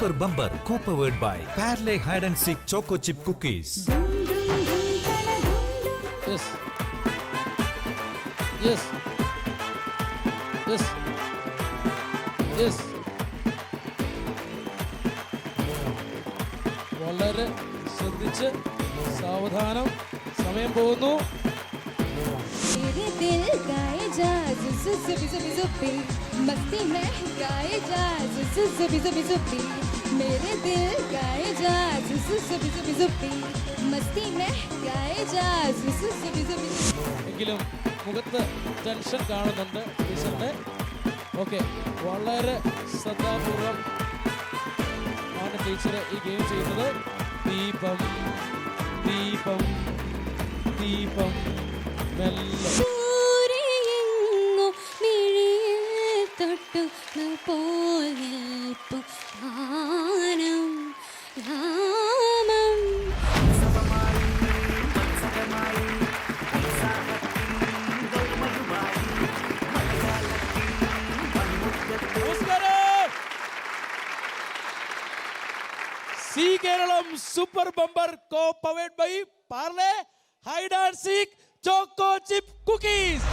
Super Bumper co-powered by Parle Hide and Seek Choco Chip Cookies. Yes. Yes. Yes. Yes. വളരെ ശ്രദ്ധിച്ച് സാവധാനം സമയം പോകുന്നു. मेरे दिल गाए जा जुजुबी जुबी जुबी मस्ती में गाए जा जुजुबी जुबी जुबी मेरे दिल गाए जा जुजुबी जुबी जुबी मस्ती में गाए जा जुजुबी जुबी. എങ്കിലും മുഖത്ത് ടെൻഷൻ കാണുന്നുണ്ട് ടീച്ചറിന്റെ. ഓക്കെ, വളരെ ശ്രദ്ധാപൂർവം ആണ് ടീച്ചർ ഈ ഗെയിം ചെയ്യുന്നത്. ദീപം ദീപം ദീപം മെല്ലെ സൂര്യയെങ്ങോ മിഴിയിൽ തൊട്ടു പോൽ നിൽപ്പു ഗാനം യാമം. Zee Keralam super bumper co-powered by Parle Hide and Seek Choco Chip Cookies.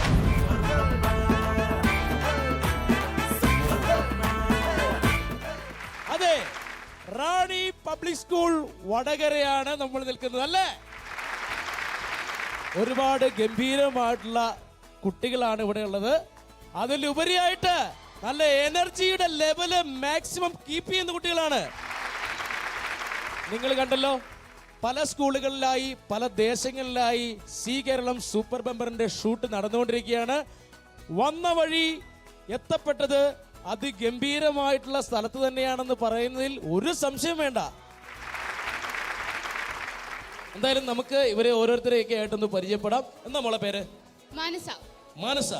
അതെ, റാണി പബ്ലിക് സ്കൂൾ വടകരയാണ് നമ്മൾ നിൽക്കുന്നത് അല്ലേ? ഒരുപാട് ഗംഭീരമായിട്ടുള്ള കുട്ടികളാണ് ഇവിടെ ഉള്ളത്. അതിലുപരിയായിട്ട് നല്ല എനർജിയുടെ ലെവല് മാക്സിമം കീപ്പ് ചെയ്യുന്ന കുട്ടികളാണ്. നിങ്ങൾ കണ്ടല്ലോ, പല സ്കൂളുകളിലായി പല ദേശങ്ങളിലായി സി കേരളം സൂപ്പർ ബമ്പറിന്റെ ഷൂട്ട് നടന്നുകൊണ്ടിരിക്കുകയാണ്. വന്ന വഴി എത്തപ്പെട്ടത് അതിഗംഭീരമായിട്ടുള്ള സ്ഥലത്ത് തന്നെയാണെന്ന് പറയുന്നതിൽ ഒരു സംശയം വേണ്ട. എന്തായാലും നമുക്ക് ഇവരെ ഓരോരുത്തരെയൊക്കെ ആയിട്ടൊന്ന് പരിചയപ്പെടാം. എന്താ മോളെ പേര്? മാനസ. മാനസ.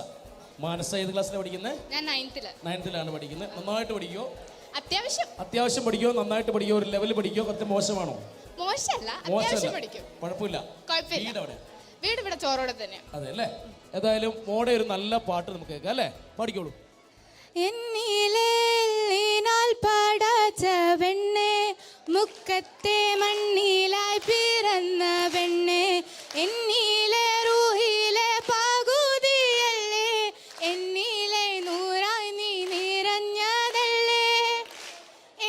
മാനസ ഏത് ക്ലാസ്സിലാണ് പഠിക്കുന്നത്? ഞാൻ 9th-ലാണ് പഠിക്കുന്നത്. നന്നായിട്ട് പഠിക്കോ? അത്യാവശ്യം പഠിക്കോ? നന്നായിട്ട് പഠിക്കോ? ഒരു ലെവൽ പഠിക്കോ? കുറച്ച് മോശമാണോ? മോശമല്ല, അത്യാവശ്യം പഠിക്കും. കുഴപ്പമില്ല. വീട് ഇവിടെ ചോറോടെ തന്നെ. അതെ അല്ലേ? ഏതായാലും മോടെ ഒരു നല്ല പാട്ട് നമുക്ക് കേൾക്കാം അല്ലേ? പാടിക്കോളൂ. എന്നിലേനാൽ പാടാച്ച പെണ്ണെ, മുക്കത്തെ മണ്ണിലായി പിറന്ന പെണ്ണെ, എന്നിലെ റൂഹിലെ പകുതിയല്ലേ, എന്നിലെ നൂറായി നീ നിറഞ്ഞതല്ലേ,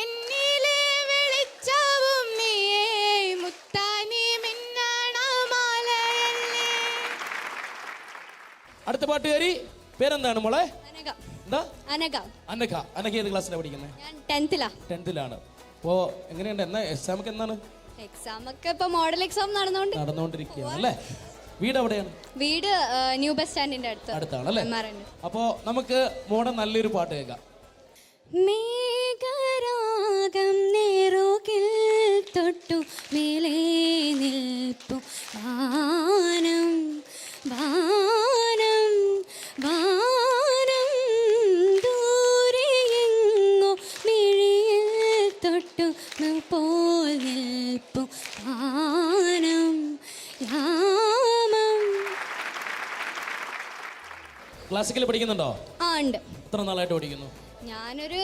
എന്നിലെ വെളിച്ചവും നീയേ, മുത്തായി നീ മിന്നണ മാലയല്ലേ. അടുത്ത പാട്ടുകാരി പേരെന്താണ് മോളെ? എന്താ? അനഘ. അനഘ. അനഘ ഏത് ക്ലാസ്സിലാണ് പഠിക്കുന്നത്? ഞാൻ 10th-ലാ. 10th-ലാണ്. അപ്പോ എങ്ങനെയുണ്ട്? എന്നാ എക്സാം ഒക്കെ എന്താണ്? എക്സാം ഒക്കെ ഇപ്പൊ മോഡൽ എക്സാം നടന്നുകൊണ്ടിരിക്കുകയാണ് അല്ലേ? വീട് എവിടെയാണ്? വീട് ന്യൂ ബസ് സ്റ്റാൻഡിന്റെ അടുത്താണല്ലേ? അപ്പോ നമുക്ക് മോടെ നല്ലൊരു പാട്ട് കേൾക്കാം. മേഘരാഗം നേറുകിൽ തൊട്ടു മേലേ നിൽപ്പു വാനം വാനം വാനം, ദൂരെയെങ്ങോ മിഴിയിൽ തൊട്ടു പോൽ നിൽപ്പു വാനം യാമം. ക്ലാസിക്കൽ പഠിക്കുന്നുണ്ടോ? ആ ഉണ്ട്. എത്ര നാളായിട്ട് പഠിക്കുന്നു? ഞാനൊരു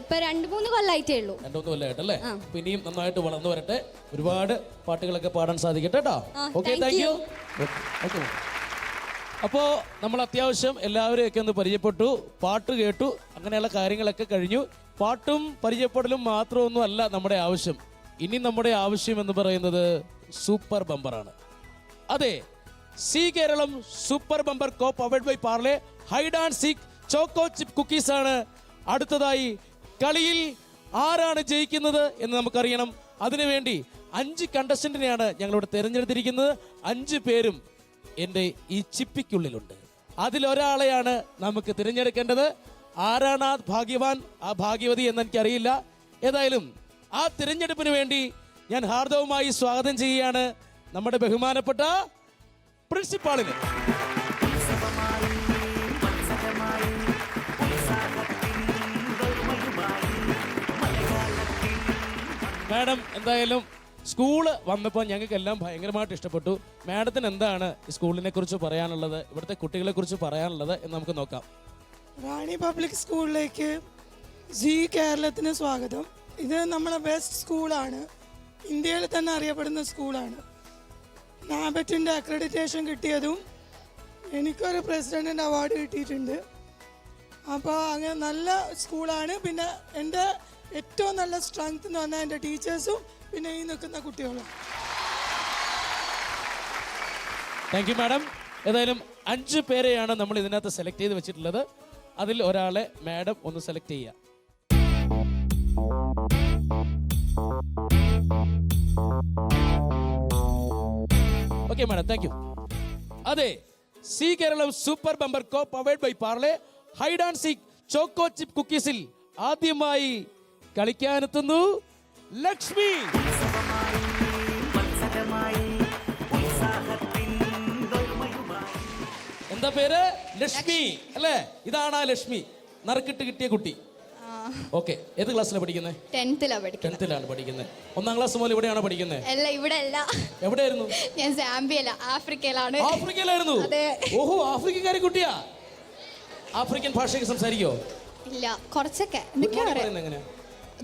ഇപ്പൊ 2-3 കൊല്ലായിട്ടേ ഉള്ളൂ. 2-3 കൊല്ലമായിട്ടല്ലേ? അപ്പൊ ഇനിയും നന്നായിട്ട് വളർന്നു വരട്ടെ, ഒരുപാട് പാട്ടുകളൊക്കെ പാടാൻ സാധിക്കട്ടെ കേട്ടോ. Okay, thank you. ഓക്കെ, അപ്പോൾ നമ്മൾ അത്യാവശ്യം എല്ലാവരെയൊക്കെ ഒന്ന് പരിചയപ്പെട്ടു, പാട്ട് കേട്ടു, അങ്ങനെയുള്ള കാര്യങ്ങളൊക്കെ കഴിഞ്ഞു. പാട്ടും പരിചയപ്പെടലും മാത്രമൊന്നും അല്ല നമ്മുടെ ആവശ്യം. ഇനി നമ്മുടെ ആവശ്യം എന്ന് പറയുന്നത് സൂപ്പർ ബമ്പറാണ്. അതെ, Zee Keralam super bumper co-powered by Parle Hide and Seek choco chip cookies ആണ്. അടുത്തതായി കളിയിൽ ആരാണ് ജയിക്കുന്നത് എന്ന് നമുക്കറിയണം. അതിനുവേണ്ടി 5 കണ്ടസ്റ്റന്റിനെയാണ് ഞങ്ങളിവിടെ തിരഞ്ഞെടുത്തിരിക്കുന്നത്. 5 പേരും എൻ്റെ ഈ ചിപ്പിക്കുള്ളിലുണ്ട്. അതിലൊരാളെയാണ് നമുക്ക് തിരഞ്ഞെടുക്കേണ്ടത്. ആരാണ് ആ ഭാഗ്യവാൻ, ആ ഭാഗ്യവതി എന്ന് എനിക്കറിയില്ല. ഏതായാലും ആ തിരഞ്ഞെടുപ്പിന് വേണ്ടി ഞാൻ ഹാർദവമായി സ്വാഗതം ചെയ്യുകയാണ് നമ്മുടെ ബഹുമാനപ്പെട്ട പ്രിൻസിപ്പാളിനെ. മാഡം, എന്തായാലും സ്കൂള് വന്നപ്പോൾ ഞങ്ങൾക്ക് എല്ലാം ഭയങ്കരമായിട്ട് ഇഷ്ടപ്പെട്ടു. മാഡത്തിന് എന്താണ് ഈ സ്കൂളിനെ കുറിച്ച് പറയാനുള്ളത്, ഇവിടുത്തെ കുട്ടികളെ കുറിച്ച് പറയാനുള്ളത് എന്ന് നമുക്ക് നോക്കാം. റാണി പബ്ലിക് സ്കൂളിലേക്ക് ജി കേരളത്തിന് സ്വാഗതം. ഇത് നമ്മളെ ബെസ്റ്റ് സ്കൂളാണ്, ഇന്ത്യയിൽ തന്നെ അറിയപ്പെടുന്ന സ്കൂളാണ്. നാബറ്റിൻ്റെ അക്രഡിറ്റേഷൻ കിട്ടിയതും എനിക്കൊരു പ്രസിഡൻറ്റിൻ്റെ അവാർഡ് കിട്ടിയിട്ടുണ്ട്. അപ്പോൾ അങ്ങനെ നല്ല സ്കൂളാണ്. പിന്നെ എൻ്റെ ഏറ്റവും നല്ല സ്ട്രെങ്ത് എന്ന് പറഞ്ഞാൽ എൻ്റെ ടീച്ചേഴ്സും പിന്നെ ഈ നിൽക്കുന്ന കുട്ടികളും. Thank you madam. ഏതായാലും 5 പേരെയാണ് നമ്മൾ ഇതിനകത്ത് സെലക്ട് ചെയ്ത് വെച്ചിട്ടുള്ളത്. അതിൽ ഒരാളെ മാഡം ഒന്ന് സെലക്ട് ചെയ്യുക. Okay madam, thank you. അതെ, Zee Keralam super bumper co powered by Parle hide and seek choco chip കുക്കീസിൽ ആദ്യമായി കളിക്കാനെത്തുന്നു ലക്ഷ്മി. എന്താ പേര്? ലക്ഷ്മി അല്ലേ? ഇതാണ് ആ ലക്ഷ്മി, നറുക്കിട്ട് കിട്ടിയ കുട്ടി. ഓക്കെ, ഏത് ക്ലാസ്സിലാണ് പഠിക്കുന്നത്? 10th-ലാണ് പഠിക്കുന്നത്. 1ാം ക്ലാസ് മുതൽ ഇവിടെയാണോ പഠിക്കുന്നത്? അല്ല, ഇവിടെ അല്ല. എവിടെയായിരുന്നു? ഞാൻ സാംബിയല്ല, ആഫ്രിക്കയിലാണ്. ആഫ്രിക്കയിലായിരുന്നു? ഓഹോ, ആഫ്രിക്കക്കാരി കുട്ടിയാ. ആഫ്രിക്കൻ ഭാഷയൊക്കെ സംസാരിക്കോ? ഇല്ല, കുറച്ചൊക്കെ. എങ്ങനെയാ?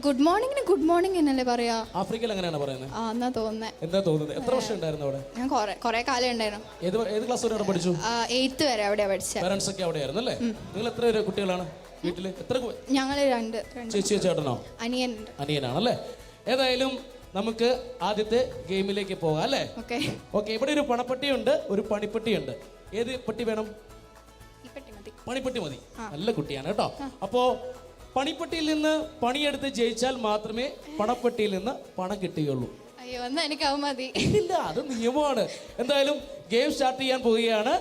ഗുഡ് മോർണിംഗിന് ഗുഡ് മോർണിംഗ് എന്നല്ലേ പറയാ? ആഫ്രിക്കയിൽ അങ്ങനെയാണ് പറയുന്നത്? എന്നാ തോന്നുന്നേ. എന്താ തോന്നുന്നത്? എത്ര വർഷം ഉണ്ടായിരുന്നു അവിടെ? ഞാൻ കുറെ കാലം ഉണ്ടായിരുന്നു. ഏത് ക്ലാസ് വരെ അവിടെ പഠിച്ചു? 8th വരെ അവിടെയാ പഠിച്ചത്. പാരന്റ്സ് ഒക്കെ അവിടെയായിരുന്നു അല്ലേ? നിങ്ങൾ എത്ര പേര് കുട്ടികളാണ് വീട്ടില്? എത്ര? ഞങ്ങള് 2. ചേച്ചിയോ ചേട്ടനോ? അനിയനാണല്ലേ? ഏതായാലും നമുക്ക് ആദ്യത്തെ ഗെയിമിലേക്ക് പോകാം അല്ലേ? ഓക്കെ. ഇവിടെ ഒരു പണപ്പെട്ടിയുണ്ട്, ഒരു പണിപ്പെട്ടിയുണ്ട്. ഏത് പെട്ടി വേണം? പണിപ്പെട്ടി മതി. നല്ല കുട്ടിയാണ് കേട്ടോ. അപ്പോ പണിപ്പെട്ടിയിൽ നിന്ന് പണിയെടുത്ത് ജയിച്ചാൽ മാത്രമേ പണപ്പെട്ടിയിൽ നിന്ന് പണം കിട്ടുകയുള്ളൂ. അയ്യോ, എന്നാ എനിക്ക് മതി. ഇല്ല, അത് നിയമമാണ്. എന്തായാലും ഗെയിം സ്റ്റാർട്ട് ചെയ്യാൻ പോവുകയാണ്.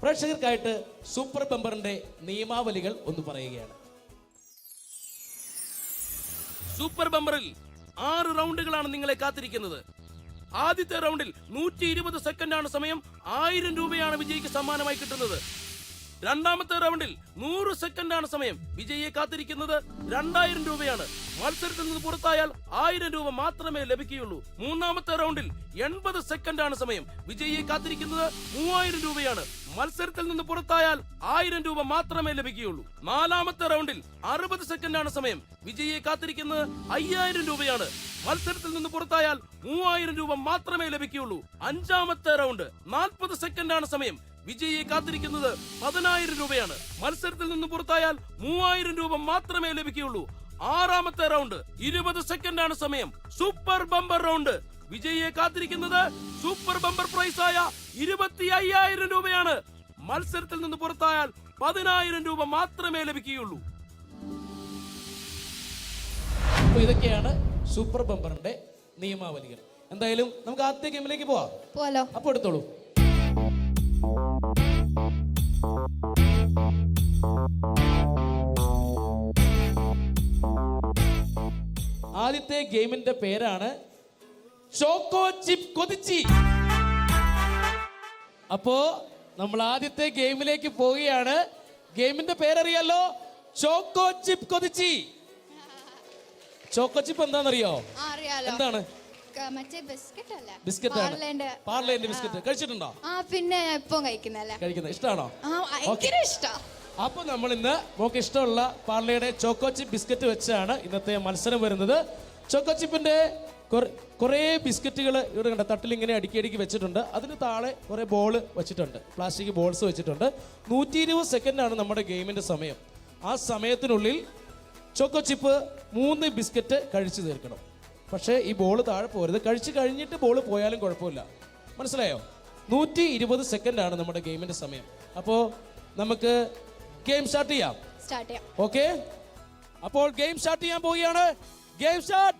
പ്രേക്ഷകർക്കായിട്ട് സൂപ്പർ ബമ്പറിന്റെ നിയമാവലികൾ ഒന്ന് പറയുകയാണ്. സൂപ്പർ ബമ്പറിൽ 6 റൗണ്ടുകളാണ് നിങ്ങളെ കാത്തിരിക്കുന്നത്. ആദ്യത്തെ റൗണ്ടിൽ 120 സെക്കൻഡാണ് സമയം. 1000 രൂപയാണ് വിജയിക്ക് സമ്മാനമായി കിട്ടുന്നത്. രണ്ടാമത്തെ റൗണ്ടിൽ 100 സെക്കൻഡാണ് സമയം. വിജയിയെ കാത്തിരിക്കുന്നത് 2000 രൂപയാണ്. മത്സരത്തിൽ നിന്ന് പുറത്തായാൽ 1000 രൂപ മാത്രമേ ലഭിക്കുകയുള്ളൂ. മൂന്നാമത്തെ റൗണ്ടിൽ 80 സെക്കൻഡാണ് സമയം. വിജയിയെ കാത്തിരിക്കുന്നത് 3000 രൂപയാണ്. മത്സരത്തിൽ നിന്ന് പുറത്തായാൽ 1000 രൂപ മാത്രമേ ലഭിക്കുകയുള്ളൂ. നാലാമത്തെ റൗണ്ടിൽ 60 സെക്കൻഡാണ് സമയം. വിജയിയെ കാത്തിരിക്കുന്നത് 5000 രൂപയാണ്. മത്സരത്തിൽ നിന്ന് പുറത്തായാൽ 3000 രൂപ മാത്രമേ ലഭിക്കുകയുള്ളൂ. അഞ്ചാമത്തെ റൗണ്ട് 40 സെക്കൻഡാണ് സമയം. വിജയിയെ കാത്തിരിക്കുന്നത് 10000 രൂപയാണ്. മത്സരത്തിൽ നിന്ന് പുറത്തായാൽ 3000 രൂപ മാത്രമേ ലഭിക്കുകയുള്ളൂ. ആറാമത്തെ റൗണ്ട് 20 സെക്കൻഡാണ് സമയം. Super bumper round. വിജയിയെ കാത്തിരിക്കുന്നത് സൂപ്പർ ബമ്പർ പ്രൈസ് ആയ 25000 രൂപയാണ്. മത്സരത്തിൽ നിന്ന് പുറത്തായാൽ 10000 രൂപ മാത്രമേ ലഭിക്കുകയുള്ളൂ. അപ്പൊ ഇതൊക്കെയാണ് സൂപ്പർ ബമ്പറിന്റെ നിയമാവലികൾ. എന്തായാലും നമുക്ക് ആദ്യത്തെ ഗെയിമിലേക്ക് പോവാം. അപ്പൊ എടുത്തോളൂ. ആദ്യത്തെ ഗെയിമിന്റെ പേരാണ് ചോക്കോ ചിപ്പ് കൊതിച്ചി. അപ്പോ നമ്മൾ ആദ്യത്തെ ഗെയിമിലേക്ക് പോവുകയാണ്. ഗെയിമിന്റെ പേരറിയാലോ, ചോക്കോ ചിപ്പ് കൊതിച്ചി. ചോക്കോ ചിപ്പ് എന്താണെന്നറിയോ? എന്താണ്? ബിസ്ക്കറ്റ് ആണ്. പാർലേന്റെ ബിസ്ക്കറ്റ് കഴിച്ചിട്ടുണ്ടോ? പിന്നെ ഇപ്പം കഴിക്കുന്നത് ഇഷ്ടമാണോ? ഇഷ്ടം. അപ്പൊ നമ്മൾ ഇന്ന് നമുക്ക് ഇഷ്ടമുള്ള പാർലയുടെ ചോക്കോ ചിപ്പ് ബിസ്ക്കറ്റ് വെച്ചാണ് ഇന്നത്തെ മത്സരം വരുന്നത്. ചോക്കോ ചിപ്പിന്റെ കുറെ ബിസ്ക്കറ്റുകൾ ഇവിടെ കണ്ട തട്ടിൽ ഇങ്ങനെ അടുക്കി വെച്ചിട്ടുണ്ട്. അതിന് താഴെ കുറെ ബോൾ വെച്ചിട്ടുണ്ട്, പ്ലാസ്റ്റിക് ബോൾസ് വെച്ചിട്ടുണ്ട്. 120 സെക്കൻഡാണ് നമ്മുടെ ഗെയിമിന്റെ സമയം. ആ സമയത്തിനുള്ളിൽ ചോക്കോ ചിപ്പ് 3 ബിസ്ക്കറ്റ് കഴിച്ചു തീർക്കണം. പക്ഷേ ഈ ബോൾ താഴെ പോരുത്. കഴിച്ചു കഴിഞ്ഞിട്ട് ബോൾ പോയാലും കുഴപ്പമില്ല. മനസ്സിലായോ? 120 സെക്കൻഡാണ് നമ്മുടെ ഗെയിമിന്റെ സമയം. അപ്പോൾ നമുക്ക് ഗെയിം സ്റ്റാർട്ട് ചെയ്യാം. ഓക്കെ, അപ്പോൾ ഗെയിം സ്റ്റാർട്ട് ചെയ്യാൻ പോവുകയാണ്. Game start.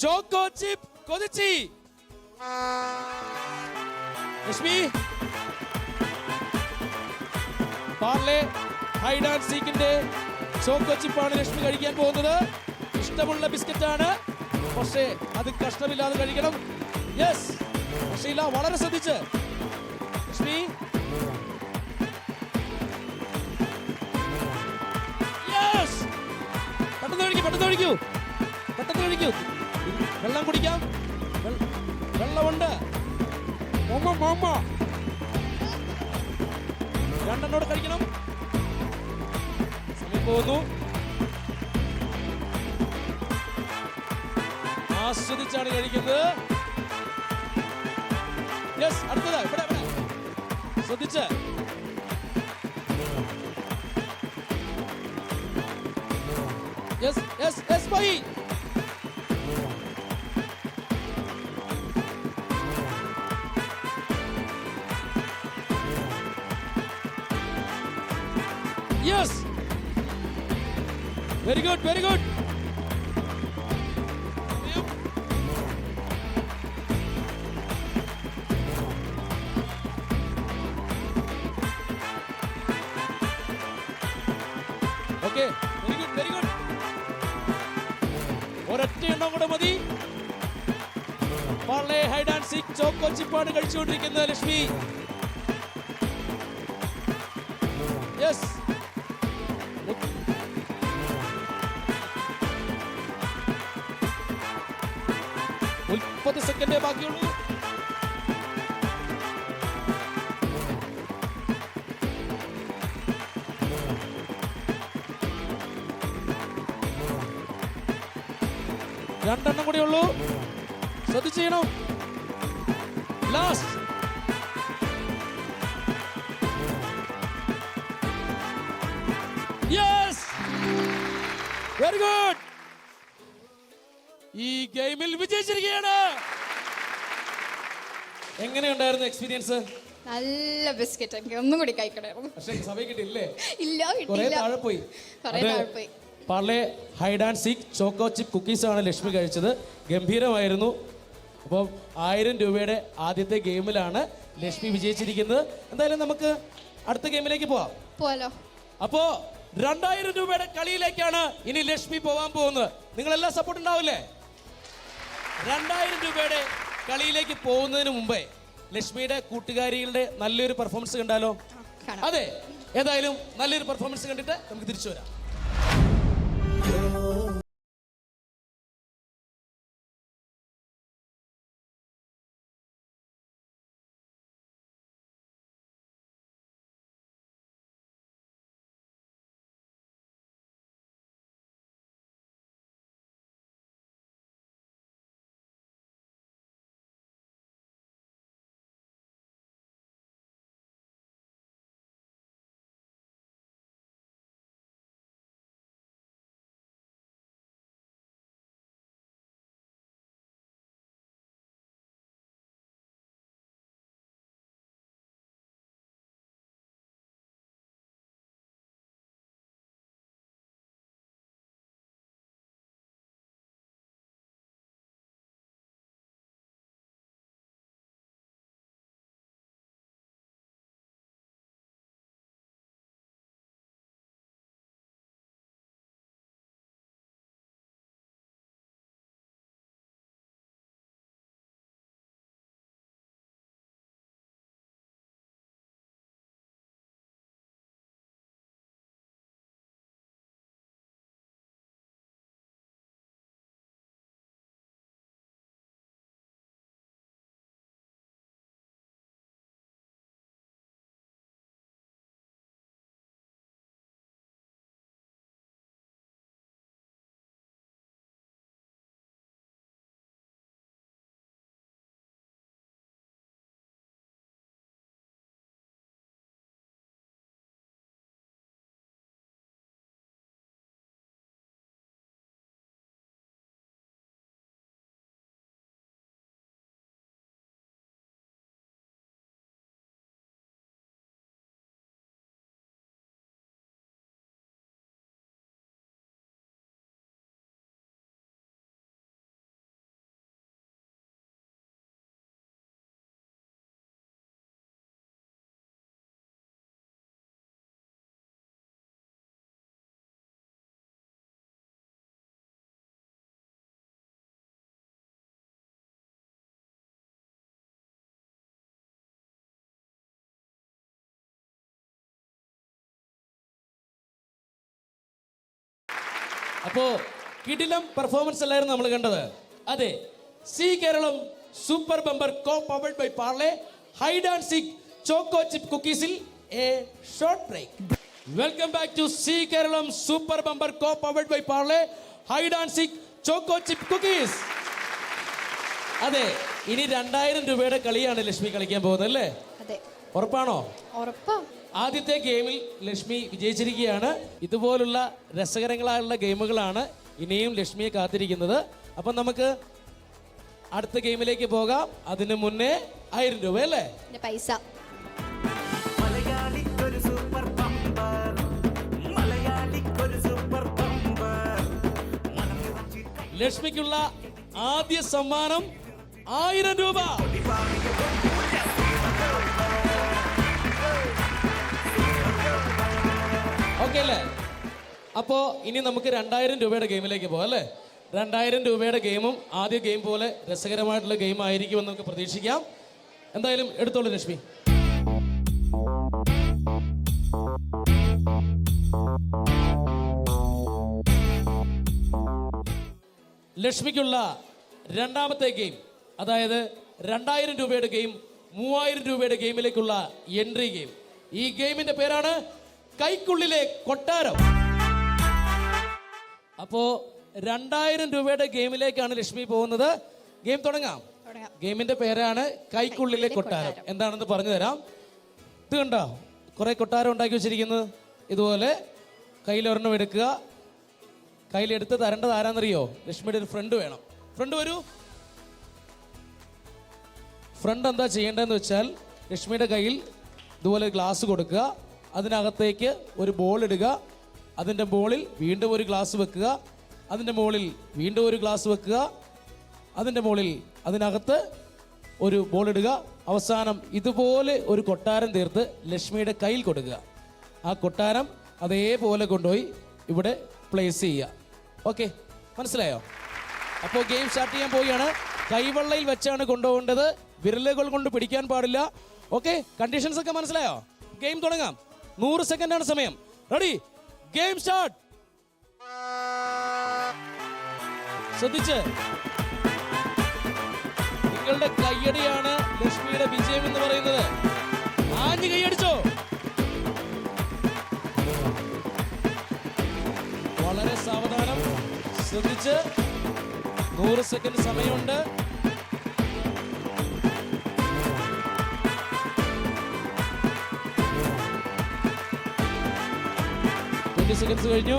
ചോക്കോ ചിപ്പ് കൊതിച്ചി. ലക്ഷ്മി, പാർലെ ഹൈഡ് ആൻഡ് സീക്കിന്റെ ചോക്കോ ചിപ്പാണ് ലക്ഷ്മി കഴിക്കാൻ പോകുന്നത്. ഇഷ്ടമുള്ള ബിസ്ക്കറ്റ് ആണ്, പക്ഷേ അത് കഷ്ടമില്ലാതെ കഴിക്കണം. യെസ്, പക്ഷേ ഇല്ല, വളരെ ശ്രദ്ധിച്ച്. ലക്ഷ്മി, പെട്ടെന്ന് കഴിക്കൂ. വെള്ളം കുടിക്കാം. വെള്ളമുണ്ട്. രണ്ടെണ്ണോട് കഴിക്കണം. സമയം പോകുന്നു. ആസ്വദിച്ചാണ് കഴിക്കുന്നത്. യെസ്, അടുത്തത് ഇവിടെ ശ്രദ്ധിച്ച്. Yes yes yes bye. Yes, very good very good. Okay, very good very good. ഒരൊറ്റ എണ്ണം കൂടെ മതി. Parle hide and seek choco ചിപ്പാണ് കഴിച്ചുകൊണ്ടിരിക്കുന്നത് ലക്ഷ്മി. യെസ്, 30 സെക്കൻഡേ ബാക്കിയുള്ളൂ. രണ്ടെണ്ണം കൂടി ഉള്ളൂ, ശ്രദ്ധിച്ച് ചെയ്യണം. ലാസ്റ്റ്. Yes, very good. ഈ ഗെയിമിൽ വിജയിച്ചിരിക്കുകയാണ്. എങ്ങനെയുണ്ടായിരുന്നു എക്സ്പീരിയൻസ്? നല്ല ബിസ്ക്കറ്റ്, എനിക്ക് ഒന്നും കൂടി കഴിക്കണമായിരുന്നു. പക്ഷേ സമയം കിട്ടിയില്ലേ? ഇല്ല, കുറെ കിട്ടിയില്ല. താഴെ പോയി. കുറേ താഴെ പോയി. Parle hide and seek choco chip cookies ആണ് ലക്ഷ്മി കഴിച്ചത്. ഗംഭീരമായിരുന്നു. അപ്പോൾ 1000 രൂപയുടെ ആദ്യത്തെ ഗെയിമിലാണ് ലക്ഷ്മി വിജയിച്ചിരിക്കുന്നത്. എന്തായാലും നമുക്ക് അടുത്ത ഗെയിമിലേക്ക് പോവാം. പോലോ. അപ്പോ 2000 രൂപയുടെ കളിയിലേക്കാണ് ഇനി ലക്ഷ്മി പോവാൻ പോകുന്നത്. നിങ്ങളെല്ലാം സപ്പോർട്ട് ഉണ്ടാവില്ലേ? 2000 രൂപയുടെ കളിയിലേക്ക് പോകുന്നതിന് മുമ്പേ ലക്ഷ്മിയുടെ കൂട്ടുകാരികളുടെ നല്ലൊരു പെർഫോമൻസ് കണ്ടാലോ? കാണാം. അതെ, ഏതായാലും നല്ലൊരു പെർഫോമൻസ് കണ്ടിട്ട് നമുക്ക് തിരിച്ചു വരാം. അപ്പോ കിടിലം പെർഫോമൻസ് അല്ലായിരുന്നു നമ്മൾ കണ്ടത്. അതെ, Zee Keralam super bumper co powered by Parle hide and seek choco chip കുക്കീസിൽ a short break. Welcome back to C Keralam super bumper co powered by Parle hide and seek choco chip cookies. അതെ, ഇനി 2000 രൂപയുടെ കളിയാണ് ലക്ഷ്മി കളിക്കാൻ പോകുന്നത് അല്ലേ? അതെ, ഉറപ്പാണോ? ഉറപ്പാ. ആദ്യത്തെ ഗെയിമിൽ ലക്ഷ്മി വിജയിച്ചിരിക്കുകയാണ്. ഇതുപോലുള്ള രസകരങ്ങളായുള്ള ഗെയിമുകളാണ് ഇനിയും ലക്ഷ്മിയെ കാത്തിരിക്കുന്നത്. അപ്പം നമുക്ക് അടുത്ത ഗെയിമിലേക്ക് പോകാം. അതിന് മുന്നേ 1000 രൂപ അല്ലേ? എന്റെ പൈസ. ലക്ഷ്മിക്കുള്ള ആദ്യ സമ്മാനം 1000 രൂപ. ഓക്കെ അല്ലേ? അപ്പോ ഇനി നമുക്ക് 2000 രൂപയുടെ ഗെയിമിലേക്ക് പോകാം അല്ലേ? 2000 രൂപയുടെ ഗെയിമും ആദ്യ ഗെയിം പോലെ രസകരമായിട്ടുള്ള ഗെയിം ആയിരിക്കുമെന്ന് നമുക്ക് പ്രതീക്ഷിക്കാം. എന്തായാലും എടുത്തോളൂ ലക്ഷ്മി. ലക്ഷ്മിക്കുള്ള രണ്ടാമത്തെ ഗെയിം, അതായത് 2000 രൂപയുടെ ഗെയിം 3000 രൂപയുടെ ഗെയിമിലേക്കുള്ള എൻട്രി ഗെയിം. ഈ ഗെയിമിന്റെ പേരാണ് കൈക്കുള്ളിലെ കൊട്ടാരം. അപ്പോ 2000 രൂപയുടെ ഗെയിമിലേക്കാണ് ലക്ഷ്മി പോകുന്നത്. ഗെയിം തുടങ്ങാം. ഗെയിമിന്റെ പേരാണ് കൈക്കുള്ളിലെ കൊട്ടാരം. എന്താണെന്ന് പറഞ്ഞു തരാം. ഇത് കണ്ടോ, കുറെ കൊട്ടാരം ഉണ്ടാക്കി വെച്ചിരിക്കുന്നത്. ഇതുപോലെ കയ്യിലൊരെണ്ണം എടുക്കുക. കയ്യിലെടുത്ത് തരേണ്ടത് ആരാന്നറിയോ? ലക്ഷ്മിയുടെ ഒരു ഫ്രണ്ട് വേണം. ഫ്രണ്ട് വരൂ. ഫ്രണ്ട് എന്താ ചെയ്യേണ്ടതെന്ന് വെച്ചാൽ, ലക്ഷ്മിയുടെ കയ്യിൽ ഇതുപോലെ ഗ്ലാസ് കൊടുക്കുക. അതിനകത്തേക്ക് ഒരു ബോൾ ഇടുക. അതിൻ്റെ മുകളിൽ വീണ്ടും ഒരു ഗ്ലാസ് വെക്കുക. അതിൻ്റെ മുകളിൽ വീണ്ടും ഒരു ഗ്ലാസ് വെക്കുക. അതിൻ്റെ മുകളിൽ അതിനകത്ത് ഒരു ബോൾ ഇടുക. അവസാനം ഇതുപോലെ ഒരു കൊട്ടാരം തീർത്ത് ലക്ഷ്മിയുടെ കയ്യിൽ കൊടുക്കുക. ആ കൊട്ടാരം അതേപോലെ കൊണ്ടുപോയി ഇവിടെ പ്ലേസ് ചെയ്യുക. ഓക്കെ, മനസ്സിലായോ? അപ്പോൾ ഗെയിം സ്റ്റാർട്ട് ചെയ്യാൻ പോവുകയാണ്. കൈവെള്ളയിൽ വെച്ചാണ് കൊണ്ടുപോകേണ്ടത്. വിരലുകൾ കൊണ്ട് പിടിക്കാൻ പാടില്ല. ഓക്കെ, കണ്ടീഷൻസ് ഒക്കെ മനസ്സിലായോ? ഗെയിം തുടങ്ങാം. 100 സെക്കൻഡാണ് സമയം. Ready, game start. ശ്രദ്ധിച്ച്, നിങ്ങളുടെ കയ്യടിയാണ് ലക്ഷ്മിയുടെ വിജയം എന്ന് പറയുന്നത്. ആഞ്ഞ് കൈയടിച്ചോ. വളരെ സാവധാനം, ശ്രദ്ധിച്ച്. 100 സെക്കൻഡ് സമയമുണ്ട്. സെക്കൻഡ്സ് കഴിഞ്ഞു.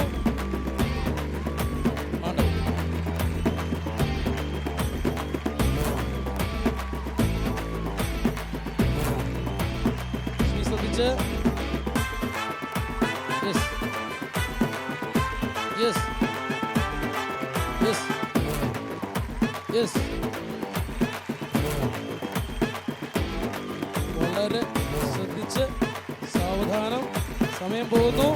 ശ്രദ്ധിച്ച്. Yes, yes, yes. വളരെ ശ്രദ്ധിച്ച്, സാവധാനം. സമയം പോകുന്നു.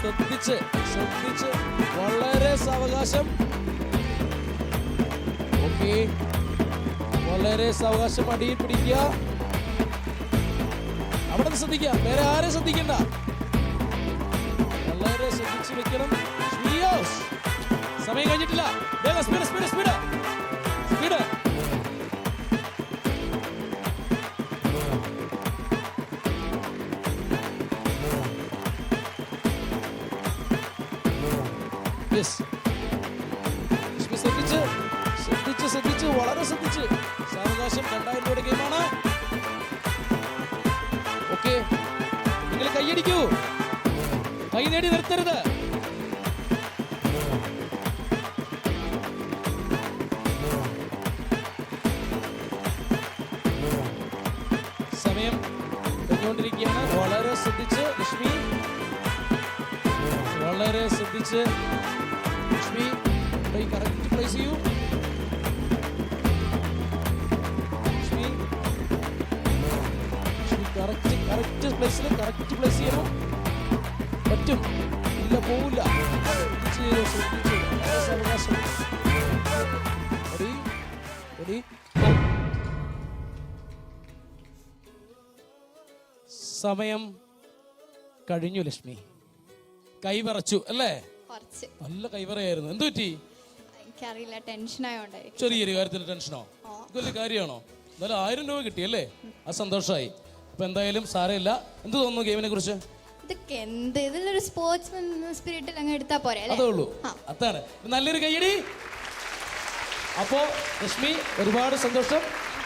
ശ്രദ്ധിച്ച്, ശ്രദ്ധിച്ച്, വളരെ സാവകാശം. ഓക്കെ, വളരെ സാവകാശം. അടിയിൽ പിടിക്കുക. അവിടെ ശ്രദ്ധിക്കുക, വേറെ ആരെ ശ്രദ്ധിക്കണ്ട. വളരെ ശ്രദ്ധിച്ച് വെക്കണം. സമയം കഴിഞ്ഞിട്ടില്ല. വേഗം, സ്പീഡ്, സ്പീഡ്, സ്പീഡ്, സ്പീഡ്. ശ്രദ്ധിച്ച്, ശ്രദ്ധിച്ച്, ശ്രദ്ധിച്ച്, വളരെ ശ്രദ്ധിച്ച്. സാവകാശം. 2000 രൂപയുടെ ഗെയിമാണ്. ഓക്കെ, നിങ്ങൾ കൈയടിക്കൂ. കൈ നേടി നിർത്തരുത്. സമയം കഴിഞ്ഞുകൊണ്ടിരിക്കുകയാണ്. വളരെ ശ്രദ്ധിച്ച് ലക്ഷ്മി, വളരെ ശ്രദ്ധിച്ച് ലക്ഷ്മി. കറക്റ്റ് പ്ലേസ് ചെയ്യൂ. ലക്ഷ്മി, കറക്റ്റ് കറക്റ്റ് പ്ലേസിൽ കറക്റ്റ് പ്ലേസ് ചെയ്യണം. പറ്റും, ഇല്ല, പോവില്ല. അവകാശം. സമയം കഴിഞ്ഞു. ലക്ഷ്മി കൈവറച്ചു അല്ലേ? നല്ല കൈവറയായിരുന്നു. എന്തു പറ്റി? എനിക്കറിയില്ല, ടെൻഷനായോണ്ടായിരിക്കും. ചെറിയൊരു കാര്യത്തിൽ ടെൻഷനോ? വലിയ കാര്യമാണോ? എന്നാലും 1000 രൂപ കിട്ടിയല്ലേ? അത് സന്തോഷമായി. അപ്പൊ എന്തായാലും സാരമില്ല. എന്ത് തോന്നുന്നു ഗെയിമിനെ കുറിച്ച്? ഇതൊക്കെ എന്ത് ഇതിലൊരു സ്പോർട്സ്മാൻ സ്പിരിറ്റിൽ അങ്ങ് എടുത്താ പോരെ അല്ലേ? അതേ ഉള്ളൂ. അതാണ് നല്ലൊരു കയ്യടി. അപ്പോ രശ്മി ഒരുപാട് സന്തോഷം.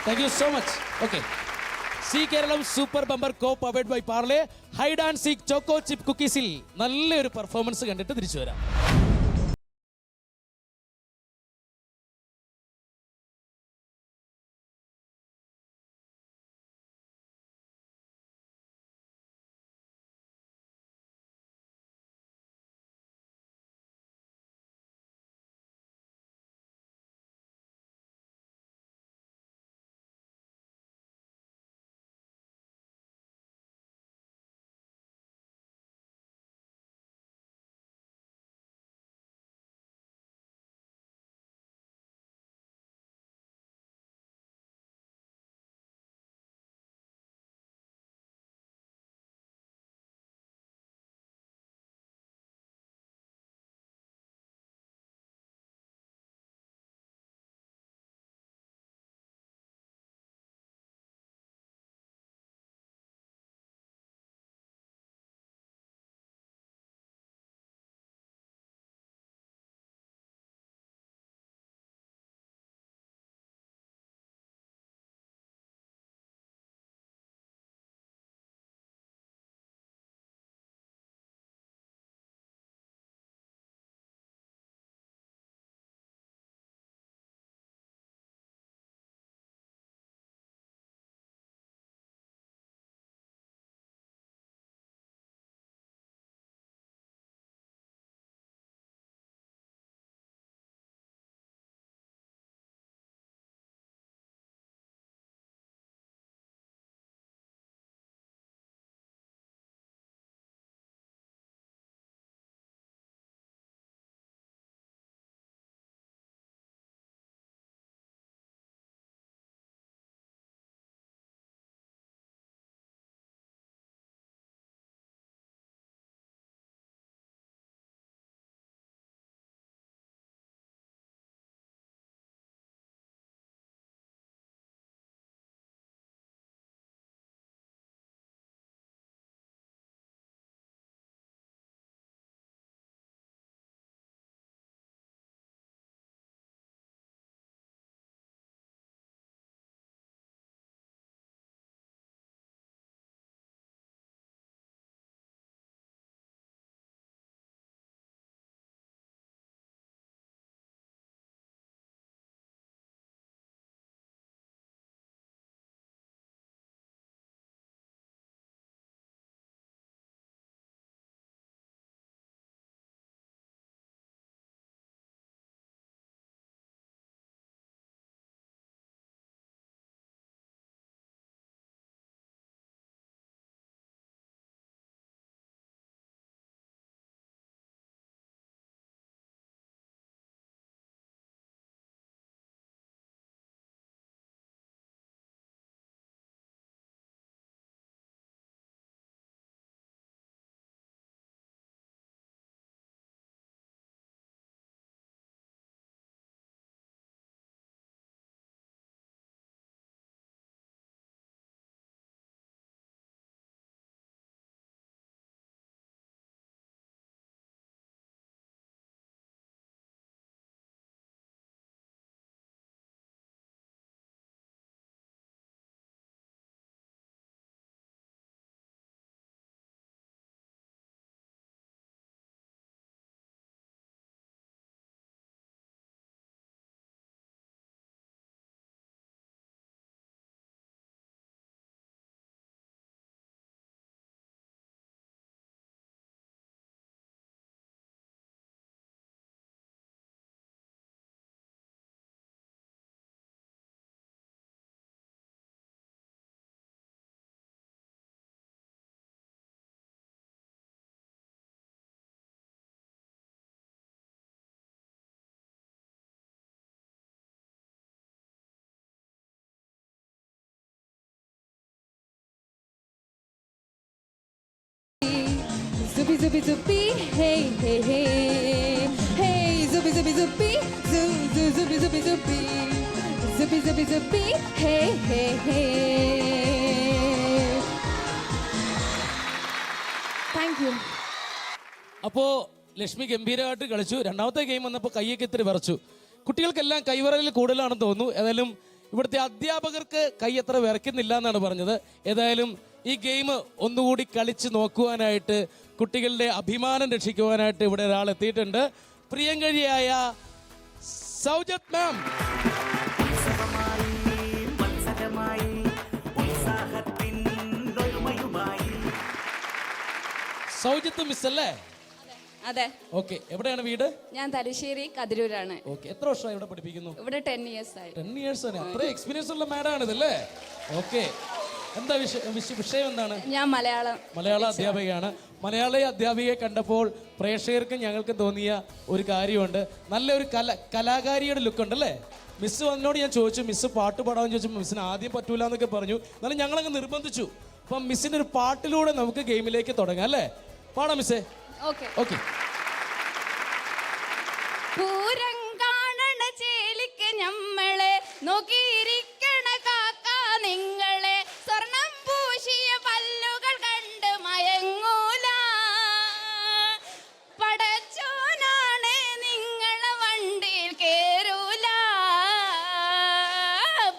Thank you so much. Okay, Zee Keralam super bumper co powered by Parle hide and seek choco chip കുക്കീസിൽ നല്ലൊരു പെർഫോമൻസ് കണ്ടിട്ട് തിരിച്ചു വരാം. Zubi zubi zubi, hey hey hey, hey zubi zubi zubi, zubi zubi zubi, zubi zubi zubi, hey hey hey. Thank you. അപ്പോൾ ലക്ഷ്മി ഗംഭീരമായിട്ട് കളിച്ചു. രണ്ടാമത്തെ game വന്നപ്പോൾ കൈയൊക്കെ ഇത്തിരി വിറച്ചു. കുട്ടികൾക്കെല്ലാം കൈവിറയിൽ കൂടുതലാണെന്ന് തോന്നുന്നു. ഏതായാലും ഇവിടുത്തെ അധ്യാപകർക്ക് കൈ അത്ര വിറയ്ക്കുന്നില്ല എന്നാണ് പറഞ്ഞത്. ഏതായാലും ഈ ഗെയിം ഒന്നുകൂടി കളിച്ച് നോക്കുവാനായിട്ട്, കുട്ടികളുടെ അഭിമാനം രക്ഷിക്കുവാനായിട്ട് ഇവിടെ ഒരാൾ എത്തിയിട്ടുണ്ട്. പ്രിയങ്കരിയായ സൗജത് മാം. സൗജത്ത് മിസ് അല്ലേ? അതെ. ഓക്കെ, എവിടെയാണ് വീട്? ഞാൻ തലശ്ശേരി കതിരൂരാണ്. ഓക്കെ, എത്ര വർഷമായി ഇവിടെ പഠിപ്പിക്കുന്നു? ഇവിടെ 10 years ആയി. 10 years ആണ്. അത്ര എക്സ്പീരിയൻസ് ഉള്ള മാഡാണ് ഇതല്ലേ? ഓക്കെ, എന്താ വിഷയം എന്താണ്? ഞാൻ മലയാള അധ്യാപികയാണ്. മലയാള അധ്യാപികയെ കണ്ടപ്പോൾ പ്രേക്ഷകർക്കും ഞങ്ങൾക്കും തോന്നിയ ഒരു കാര്യമുണ്ട്. നല്ലൊരു കലാകാരിയുടെ ലുക്ക് ഉണ്ടല്ലേ? മിസ് വന്നോട് ഞാൻ ചോദിച്ചു, മിസ് പാട്ട് പാടാമെന്ന് ചോദിച്ചപ്പോൾ മിസ്സിന് ആദ്യം പറ്റൂല എന്നൊക്കെ പറഞ്ഞു. എന്നാലും ഞങ്ങളങ്ങ് നിർബന്ധിച്ചു. അപ്പം മിസ്സിൻ്റെ ഒരു പാട്ടിലൂടെ നമുക്ക് ഗെയിമിലേക്ക് തുടങ്ങാം അല്ലേ? പാടാം മിസ്സേ. ഓക്കെ. പൂരം കാണണ ചേലിക്ക് ഞമ്മളെ നോക്കിയിരിക്കണ കാക്ക നിങ്ങളെ സ്വർണം പൂശിയ പല്ലുകൾ കണ്ട് മയങ്ങൂല. പടച്ചോനാണ് നിങ്ങളെ വണ്ടിയിൽ കേറൂല.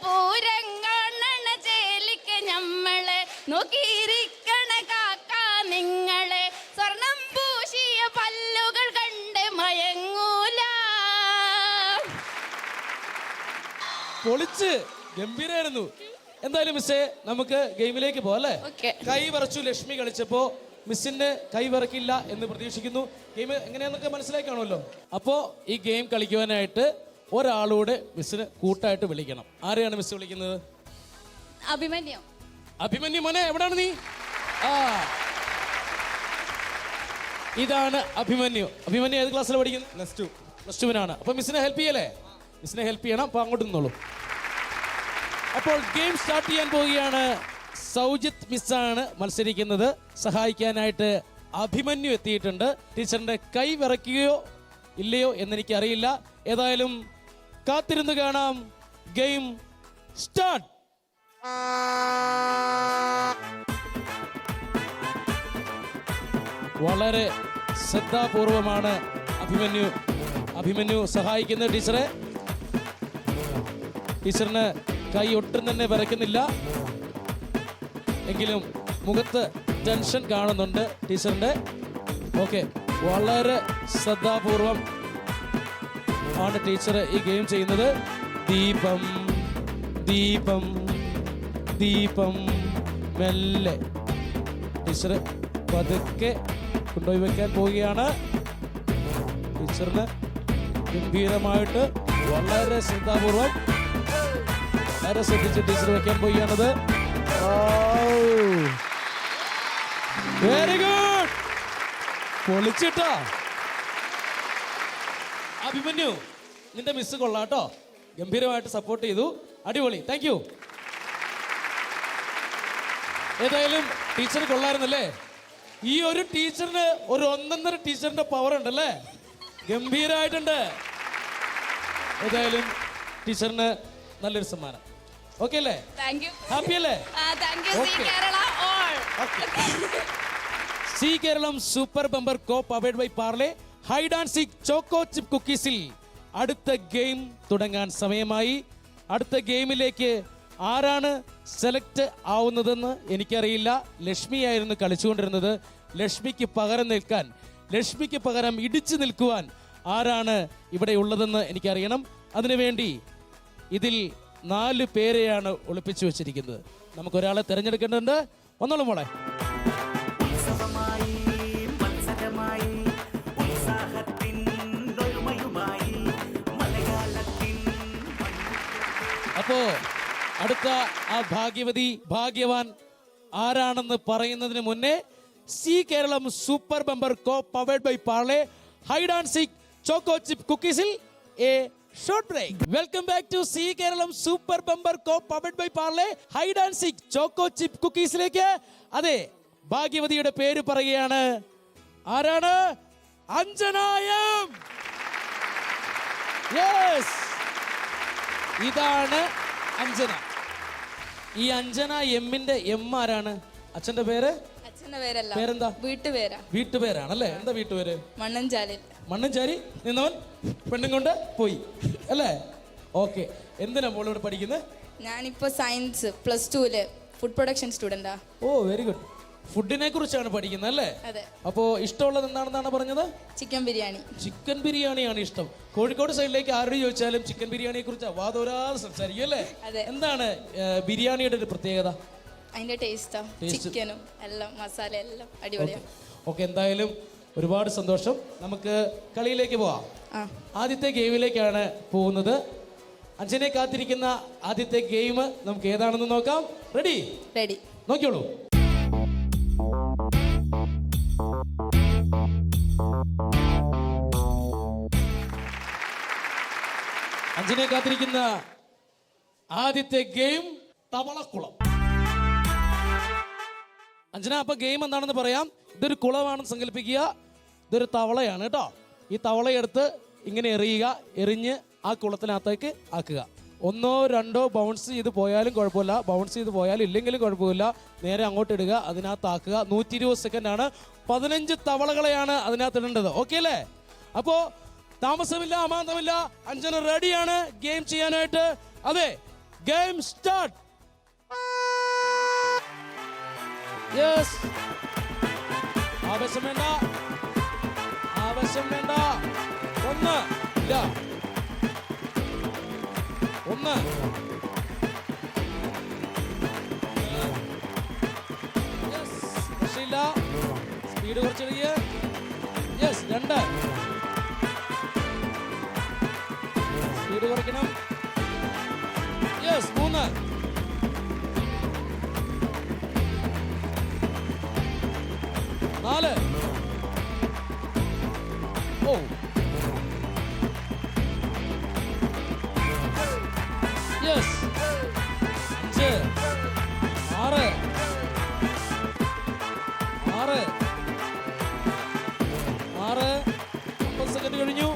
പൂരം കാണണ ചേലിക്ക് ഞമ്മളെ നോക്കിയിരിക്കണ കാക്ക നിങ്ങളെ സ്വർണം പൂശിയ പല്ലുകൾ കണ്ട് മയങ്ങൂല. പൊളിച്ച് ഗംഭീരായിരുന്നു. എന്തായാലും മിസ്സേ, നമുക്ക് ഗെയിമിലേക്ക് പോകാം അല്ലേ? കൈ വിറച്ചു ലക്ഷ്മി കളിച്ചപ്പോ മിസ്സിന്റെ കൈ വിറക്കില്ല എന്ന് പ്രതീക്ഷിക്കുന്നു. ഗെയിം എങ്ങനെയാന്നൊക്കെ മനസ്സിലാക്കി കാണുമല്ലോ. അപ്പോ ഈ ഗെയിം കളിക്കുവാനായിട്ട് ഒരാളൂടെ മിസ്സിന് കൂട്ടായിട്ട് വിളിക്കണം. ആരെയാണ് മിസ് വിളിക്കുന്നത്? അഭിമന്യു. അഭിമന്യു മോനെ, എവിടാണ് നീ? ഇതാണ് അഭിമന്യു. അഭിമന്യു ഏത് ക്ലാസ്സിൽ പഠിക്കുന്നു? പ്ലസ് ടുവിനാണ്. അപ്പൊ മിസ്സിനെ ഹെൽപ്പ് ചെയ്യല്ലേ? മിസ്സിനെ ഹെൽപ്പ് ചെയ്യണം. അപ്പൊ അങ്ങോട്ട് നിന്നോളൂ. അപ്പോൾ ഗെയിം സ്റ്റാർട്ട് ചെയ്യാൻ പോവുകയാണ്. സൗജിത് മിസ്സാണ് മത്സരിക്കുന്നത്. സഹായിക്കാനായിട്ട് അഭിമന്യു എത്തിയിട്ടുണ്ട്. ടീച്ചറിന്റെ കൈ വിറയ്ക്കുകയോ ഇല്ലയോ എന്നെനിക്കറിയില്ല. ഏതായാലും കാത്തിരുന്ന് കാണാം. Game start. വളരെ ശ്രദ്ധാപൂർവമാണ് അഭിമന്യു സഹായിക്കുന്നത് ടീച്ചറെ. ടീച്ചറിന് കൈ ഒട്ടും തന്നെ വിറയ്ക്കുന്നില്ല, എങ്കിലും മുഖത്ത് ടെൻഷൻ കാണുന്നുണ്ട് ടീച്ചറിന്റെ. ഓക്കെ, വളരെ ശ്രദ്ധാപൂർവം ആണ് ടീച്ചർ ഈ ഗെയിം ചെയ്യുന്നത്. ദീപം ദീപം ദീപം മെല്ലെ ടീച്ചർ പതുക്കെ കൊണ്ടുപോയി വെക്കാൻ പോവുകയാണ്. ടീച്ചറിന് ഗംഭീരമായിട്ട് വളരെ ശ്രദ്ധാപൂർവം വളരെ ശ്രദ്ധിച്ച് ടീച്ചർ വെക്കാൻ പോവുകയാണത്. വെരി ഗുഡ്, പൊളിച്ചിട്ടോ അഭിമന്യു. നിന്റെ മിസ് കൊള്ളാട്ടോ, ഗംഭീരമായിട്ട് സപ്പോർട്ട് ചെയ്തു. അടിപൊളി, താങ്ക് യു. ഏതായാലും ടീച്ചർ കൊള്ളായിരുന്നല്ലേ? ഈ ഒരു ടീച്ചറിന് ഒരു 1.5 ടീച്ചറിന്റെ പവർ ഉണ്ടല്ലേ? ഗംഭീരമായിട്ടുണ്ട്. ഏതായാലും ടീച്ചറിന് നല്ലൊരു സമ്മാനം. ഓക്കെ അല്ലേ? ഹാപ്പി അല്ലേ? C Keralam super bumper co powered by Parle hide and seek choco chip കുക്കീസിൽ അടുത്ത ഗെയിം തുടങ്ങാൻ സമയമായി. അടുത്ത ഗെയിമിലേക്ക് ആരാണ് സെലക്ട് ആവുന്നതെന്ന് എനിക്കറിയില്ല. ലക്ഷ്മിയായിരുന്നു കളിച്ചുകൊണ്ടിരുന്നത്. ലക്ഷ്മിക്ക് പകരം നിൽക്കാൻ, ലക്ഷ്മിക്ക് പകരം ഇടിച്ചു നിൽക്കുവാൻ ആരാണ് ഇവിടെ ഉള്ളതെന്ന് എനിക്കറിയണം. അതിനുവേണ്ടി ഇതിൽ 4 പേരെയാണ് ഒളിപ്പിച്ചു വെച്ചിരിക്കുന്നത്. നമുക്കൊരാളെ തിരഞ്ഞെടുക്കേണ്ടതുണ്ട്. ഒന്നോളൂ മോളെ. അപ്പോ അടുത്ത ആ ഭാഗ്യവാൻ ആരാണെന്ന് പറയുന്നതിന് മുന്നേ C Keralam super bumper co powered by Parle hide and seek choco chip കുക്കീസിൽ a short break. Welcome back to C Keralam super bumper co powered by Parle hide and seek choco chip കുക്കീസിലേക്ക്. അതെ, ഭാഗ്യവതിയുടെ പേര് പറയുകയാണ്. ആരാണ്? അഞ്ജനായം. യെസ്, ഇതാണ് അഞ്ജന. ഈ അഞ്ജന എമ്മിന്റെ എം ആരാണ്? അച്ഛന്റെ പേര്? അച്ഛന്റെ പേരല്ല, പേരെന്താ? വീട്ടുപേരാ. വീട്ടുപേരാണല്ലേ? എന്താ വീട്ടുപേര്? മണ്ണഞ്ചാലിൽ. മണ്ണഞ്ചാരി നിന്നവൻ പെണ്ണും കൊണ്ട് പോയി അല്ലേ? ഓക്കെ. എന്തിനാ മോൾ ഇവിടെ പഠിക്കുന്നത്? ഞാനിപ്പോ സയൻസ് +2 ഫുഡ് പ്രൊഡക്ഷൻ സ്റ്റുഡന്റാ. ഓ വെരി ഗുഡ്. ഫുഡിനെ കുറിച്ചാണ് പഠിക്കുന്നത് അല്ലേ? അതെ. അപ്പോ ഇഷ്ടമുള്ളത് എന്താണെന്നാണ് പറഞ്ഞത്? ചിക്കൻ ബിരിയാണി. ചിക്കൻ ബിരിയാണിയാണ് ഇഷ്ടം. കോഴിക്കോട് സൈഡിലേക്ക് ആരോട് ചോദിച്ചാലും ചിക്കൻ ബിരിയാണിയെ കുറിച്ച് വാദോരാതെ സംസാരിക്കും അല്ലേ? അതെ. എന്താണ് ബിരിയാണിയുടെ ഒരു പ്രത്യേകത? അതിന്റെ ടേസ്റ്റാ, ചിക്കനും എല്ലാം മസാല എല്ലാം അടിപൊളിയാണ്. ഓക്കെ, എന്തായാലും ഒരുപാട് സന്തോഷം. നമുക്ക് കളിയിലേക്ക് പോവാം. ആദ്യത്തെ ഗെയിമിലേക്കാണ് പോകുന്നത്. അഞ്ജനെ കാത്തിരിക്കുന്ന ആദ്യത്തെ ഗെയിം നമുക്ക് ഏതാണെന്ന് നോക്കാം. റെഡി? റെഡി. നോക്കിയോളൂ. അഞ്ജനെ കാത്തിരിക്കുന്ന ആദ്യത്തെ ഗെയിം തവളക്കുളം. അഞ്ജന, അപ്പൊ ഗെയിം എന്താണെന്ന് പറയാം. ഇതൊരു കുളമാണെന്ന് സങ്കല്പിക്കുക. ഇതൊരു തവളയാണ് കേട്ടോ. ഈ തവളയെടുത്ത് ഇങ്ങനെ എറിയുക. എറിഞ്ഞ് ആ കുളത്തിനകത്തേക്ക് ആക്കുക. 1 or 2 ബൗൺസ് ചെയ്ത് പോയാലും കുഴപ്പമില്ല, ബൗൺസ് ചെയ്ത് പോയാലും ഇല്ലെങ്കിലും കുഴപ്പമില്ല. നേരെ അങ്ങോട്ട് ഇടുക, അതിനകത്താക്കുക. 120 സെക്കൻഡ് ആണ്. 15 തവളകളെയാണ് അതിനകത്ത് ഇടേണ്ടത്. ഓക്കെ അല്ലേ? അപ്പോ താമസമില്ല, അമാന്തമില്ല. അഞ്ജന റെഡിയാണ് ഗെയിം ചെയ്യാനായിട്ട്. അതെ, ഗെയിം സ്റ്റാർട്ട്. യെസ്. ആവേശം വേണ്ട, ആവേശം വേണ്ട. 1 ഇല്ല, 1 രക്ഷയില്ല. സ്പീഡ് കുറച്ചെടുക്കുക. യെസ്. 2 സ്പീഡ് കുറയ്ക്കണം. യെസ്. 3 4 oh yes. 5 6 50 സെക്കൻഡ് കഴിഞ്ഞു.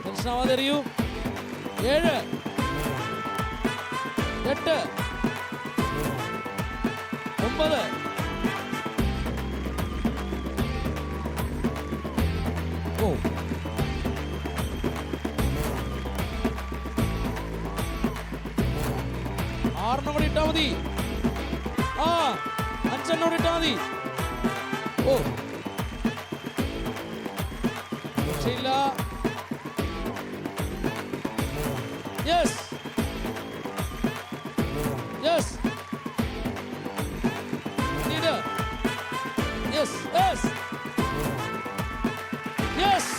ടെൻഷനാവാതെ എറിയൂ. 7 8 9 ഓ 6 കൂടി ഇട്ടാ മതി. 5 കൂടി ഇട്ടാ മതി. ഓ ശരിയില്ല. Yes yes. Yes yes yes.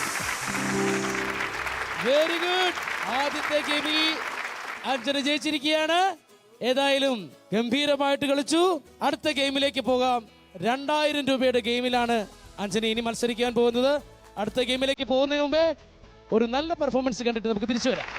Very good. ആദ്യത്തെ ഗെയിമിൽ അഞ്ജന ജയിച്ചിരിക്കുകയാണ്. ഏതായാലും ഗംഭീരമായിട്ട് കളിച്ചു. അടുത്ത ഗെയിമിലേക്ക് പോകാം. 2000 രൂപയുടെ ഗെയിമിലാണ് അഞ്ജന ഇനി മത്സരിക്കാൻ പോകുന്നത്. അടുത്ത ഗെയിമിലേക്ക് പോകുന്നതിന് മുമ്പേ ഒരു നല്ല പെർഫോമൻസ് കണ്ടിട്ട് നമുക്ക് തിരിച്ചു വരാം.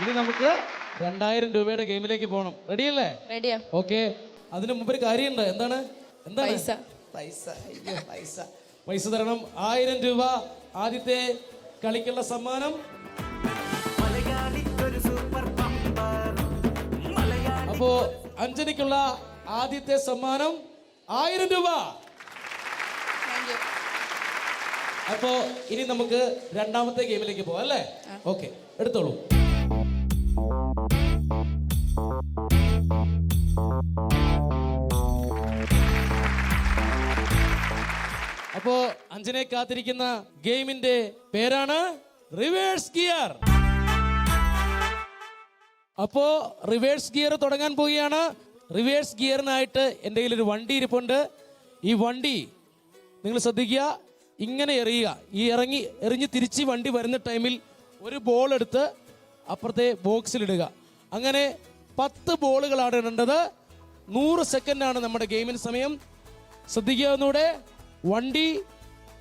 ഇനി നമുക്ക് 2000 രൂപയുടെ ഗെയിമിലേക്ക് പോകണം. റെഡിയല്ലേ? റെഡിയാ. ഓക്കെ. അതിന് മുമ്പ് ഒരു കാര്യമുണ്ട്. എന്താണ്? എന്താണ്? പൈസ. പൈസ. അയ്യോ, പൈസ. പൈസ തരണം. 1000 രൂപ ആദ്യത്തെ കളിക്കുള്ള സമ്മാനം. അപ്പോ അഞ്ജനയ്ക്കുള്ള ആദ്യത്തെ സമ്മാനം 1000 രൂപ. Thank you. അപ്പോ ഇനി നമുക്ക് രണ്ടാമത്തെ ഗെയിമിലേക്ക് പോവാം അല്ലേ? ഓക്കെ, എടുത്തോളൂ. അപ്പോ അഞ്ജനെ കാത്തിരിക്കുന്ന ഗെയിമിന്റെ പേരാണ് റിവേഴ്സ് ഗിയർ. അപ്പോ റിവേഴ്സ് ഗിയർ തുടങ്ങാൻ പോവുകയാണ്. റിവേഴ്സ് ഗിയറിനായിട്ട് എൻ്റെ കയ്യിലൊരു വണ്ടി ഇരിപ്പുണ്ട്. ഈ വണ്ടി നിങ്ങൾ ശ്രദ്ധിക്കുക, ഇങ്ങനെ എറിയുക. ഈ എറിഞ്ഞ് തിരിച്ച് വണ്ടി വരുന്ന ടൈമിൽ ഒരു ബോൾ എടുത്ത് അപ്പുറത്തെ ബോക്സിലിടുക. അങ്ങനെ 10 ബോളുകളാണ് ഇടേണ്ടത്. 100 സെക്കൻഡാണ് നമ്മുടെ ഗെയിമിന് സമയം. ശ്രദ്ധിക്കുക ഒന്നുകൂടെ. വണ്ടി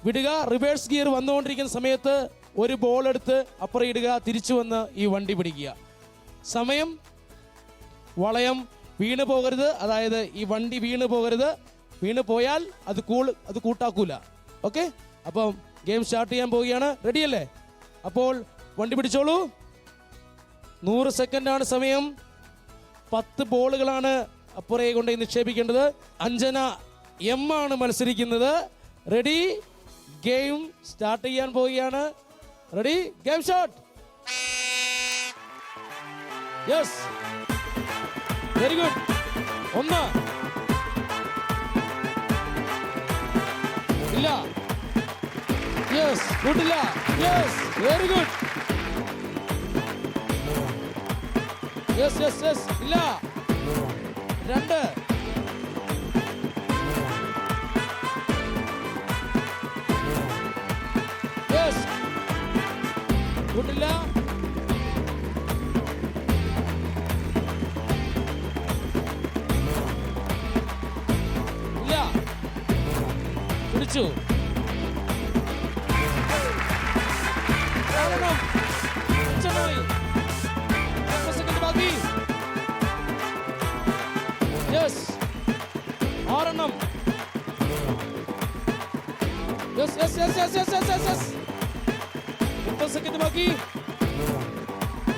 വിടുക. റിവേഴ്സ് ഗിയർ വന്നുകൊണ്ടിരിക്കുന്ന സമയത്ത് ഒരു ബോൾ എടുത്ത് അപ്പുറം ഇടുക. തിരിച്ചു വന്ന് ഈ വണ്ടി പിടിക്കുക. സമയം. വളയം വീണ് പോകരുത്. അതായത് ഈ വണ്ടി വീണ് പോകരുത്. വീണ് പോയാൽ അത് കൂട്ടാക്കൂല. ഓക്കെ, അപ്പം ഗെയിം സ്റ്റാർട്ട് ചെയ്യാൻ പോവുകയാണ്. റെഡിയല്ലേ? അപ്പോൾ വണ്ടി പിടിച്ചോളൂ. 100 സെക്കൻഡാണ് സമയം. 10 ബോളുകളാണ് അപ്പുറയെ കൊണ്ട് നിക്ഷേപിക്കേണ്ടത്. അഞ്ജന എം ആണ് മത്സരിക്കുന്നത്. റെഡി? ഗെയിം സ്റ്റാർട്ട് ചെയ്യാൻ പോവുകയാണ്. Ready? Game start. Yes, very good. 1 ഇല്ല. Yes, good. ഇല്ല. Yes, very good. Yes yes yes. ഇല്ല. 2. Yes, good. ഇല്ല. 2. പിടിച്ചു. ബാക്കി. Yes, 6. Yes yes yes yes yes yes yes. 30 second ബാക്കി.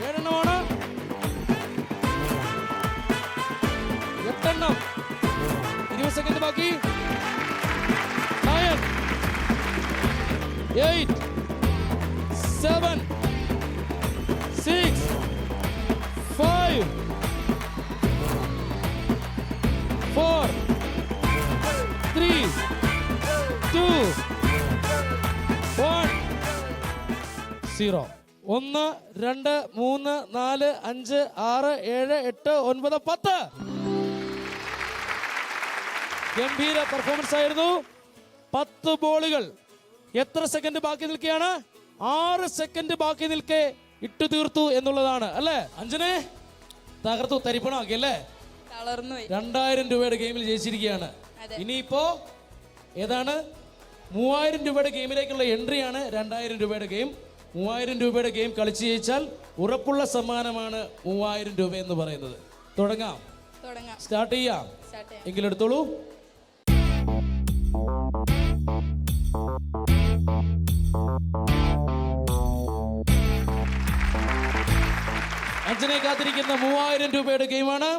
7 ആണ്. 8. 20 സെക്കൻഡ് ബാക്കി. 9, 8, 7, 6, 5, 4, 3, 2, 1, 0. 1, 2, 3, 4, 5, 6, 7, 8, 9, 10. ഗംഭീര പെർഫോമൻസ് ആയിരുന്നു. 10 ബോളുകൾ. എത്ര സെക്കൻഡ് ബാക്കി നിൽക്കുകയാണ്? 6 സെക്കൻഡ് ബാക്കി നിൽക്കെ ഇട്ടു തീർത്തു എന്നുള്ളതാണ് അല്ലേ? അഞ്ജനെ തകർത്തു, തരിപ്പണമാക്കി അല്ലേ? തളർന്നു പോയി. 2000 രൂപയുടെ ഗെയിമിൽ ജയിച്ചിരിക്കുകയാണ്. ഇനിയിപ്പോ ഏതാണ്? 3000 രൂപയുടെ ഗെയിമിലേക്കുള്ള എൻട്രിയാണ് 2000 രൂപയുടെ ഗെയിം. 3000 രൂപയുടെ ഗെയിം കളിച്ച് ജയിച്ചാൽ ഉറപ്പുള്ള സമ്മാനമാണ് 3000 രൂപ എന്ന് പറയുന്നത്. തുടങ്ങാം. സ്റ്റാർട്ട് ചെയ്യാം. എങ്കിലെടുത്തോളൂ. അഞ്ജനെ കാത്തിരിക്കുന്ന 3000 രൂപയുടെ ഗെയിമാണ്.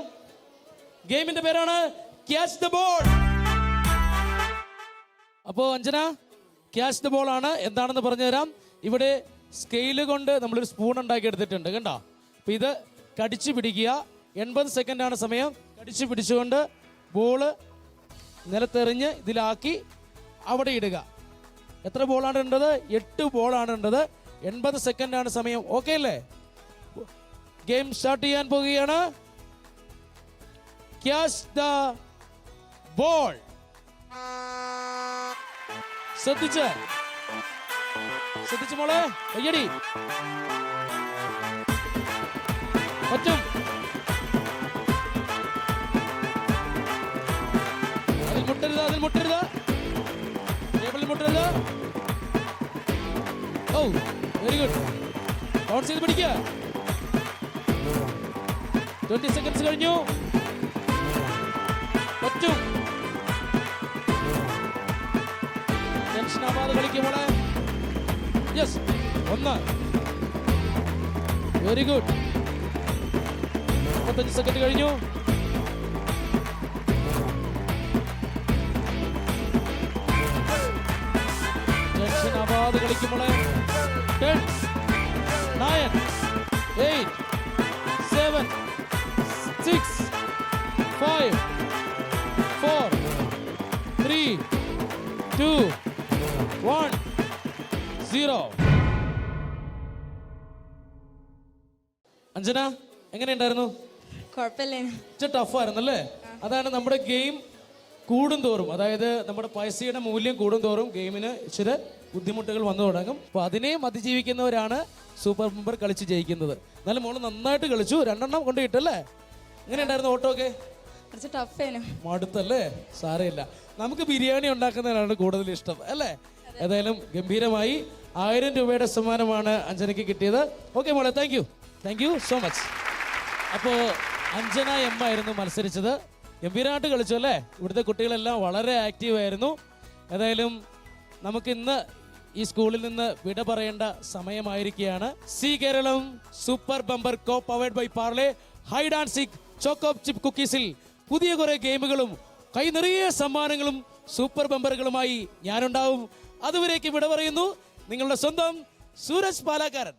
ഗെയിമിന്റെ പേരാണ് ക്യാച്ച് ദ ബോൾ. അപ്പോ അഞ്ജന, ക്യാച്ച് ദ ബോൾ ആണ്. എന്താണെന്ന് പറഞ്ഞുതരാം. ഇവിടെ സ്കെയില് കൊണ്ട് നമ്മളൊരു സ്പൂൺ ഉണ്ടാക്കി എടുത്തിട്ടുണ്ട്, കണ്ടോ? അപ്പൊ ഇത് കടിച്ചു പിടിക്കുക. 80 സെക്കൻഡാണ് സമയം. കടിച്ചു പിടിച്ചുകൊണ്ട് ബോള് നിലത്തെറിഞ്ഞ് ഇതിലാക്കി അവിടെ ഇടുക. എത്ര ബോളാണ് ഇടേണ്ടത്? 8 ബോളാണ് ഇടേണ്ടത്. 80 സെക്കൻഡാണ് സമയം. ഓക്കെ അല്ലേ? ഗെയിം സ്റ്റാർട്ട് ചെയ്യാൻ പോകുകയാണ്. Catch the ball. ശ്രദ്ധിച്ച് മോളെ, കയ്യടി. പറ്റും. അതിൽ മുട്ടരുത്. ടേബിളിൽ മുട്ടരുത്. ഓ, വെരി ഗുഡ്. ബൗൺസ് ചെയ്ത് പിടിക്കുക. 20 സെക്കൻഡ്സ് കഴിഞ്ഞു. പറ്റും. ടെൻഷൻ ആവാതെ കളിക്കും മോളെ. യെസ്. 1. Very good. 35 സെക്കൻഡ് കഴിഞ്ഞു. ടെൻഷൻ ആവാതെ കളിക്കും മോളെ. 10, 9, 8, 7, 6, 5, 4, 3, 2, 1, 0. അഞ്ജന എങ്ങനെയുണ്ടായിരുന്നു? കുഴപ്പമില്ല. ടഫായിരുന്നു അല്ലേ? അതാണ് നമ്മുടെ ഗെയിം കൂടുന്തോറും, അതായത് നമ്മുടെ പൈസയുടെ മൂല്യം കൂടുന്തോറും ഗെയിമിന് ഇച്ചിരി ബുദ്ധിമുട്ടുകൾ വന്നു തുടങ്ങും. അപ്പോൾ അതിനെയും അതിജീവിക്കുന്നവരാണ് സൂപ്പർ മെമ്പർ കളിച്ച് ജയിക്കുന്നത്. എന്നാലും മോള് നന്നായിട്ട് കളിച്ചു. 2 എണ്ണം കൊണ്ട് കിട്ടല്ലേ? എങ്ങനെയുണ്ടായിരുന്നു ഓട്ടോ ഒക്കെ? കുറച്ച് ടഫേനു. മടുത്തല്ലേ? സാരമില്ല, നമുക്ക് ബിരിയാണി ഉണ്ടാക്കുന്നതിനാണ് കൂടുതൽ ഇഷ്ടം അല്ലേ? ഏതായാലും ഗംഭീരമായി 1000 രൂപയുടെ സമ്മാനമാണ് അഞ്ജനയ്ക്ക് കിട്ടിയത്. ഓക്കെ മോളെ, താങ്ക് യു സോ മച്ച്. അപ്പോൾ അഞ്ജന എം ആയിരുന്നു മത്സരിച്ചത്. ഗംഭീരമായിട്ട് കളിച്ചു അല്ലേ? ഇവിടുത്തെ കുട്ടികളെല്ലാം വളരെ ആക്റ്റീവ് ആയിരുന്നു. ഏതായാലും നമുക്ക് ഇന്ന് ഈ സ്കൂളിൽ നിന്ന് വിട പറയേണ്ട സമയമായിരിക്കുകയാണ്. C Keralam super bumper co powered by Parle hide and seek choco chip കുക്കീസിൽ പുതിയ കുറെ ഗെയിമുകളും കൈ നിറയെ സമ്മാനങ്ങളും സൂപ്പർ ബമ്പറുകളുമായി ഞാനുണ്ടാവും. അതുവരേക്ക് വിട പറയുന്നു നിങ്ങളുടെ സ്വന്തം സൂരജ് പാലാക്കാരൻ.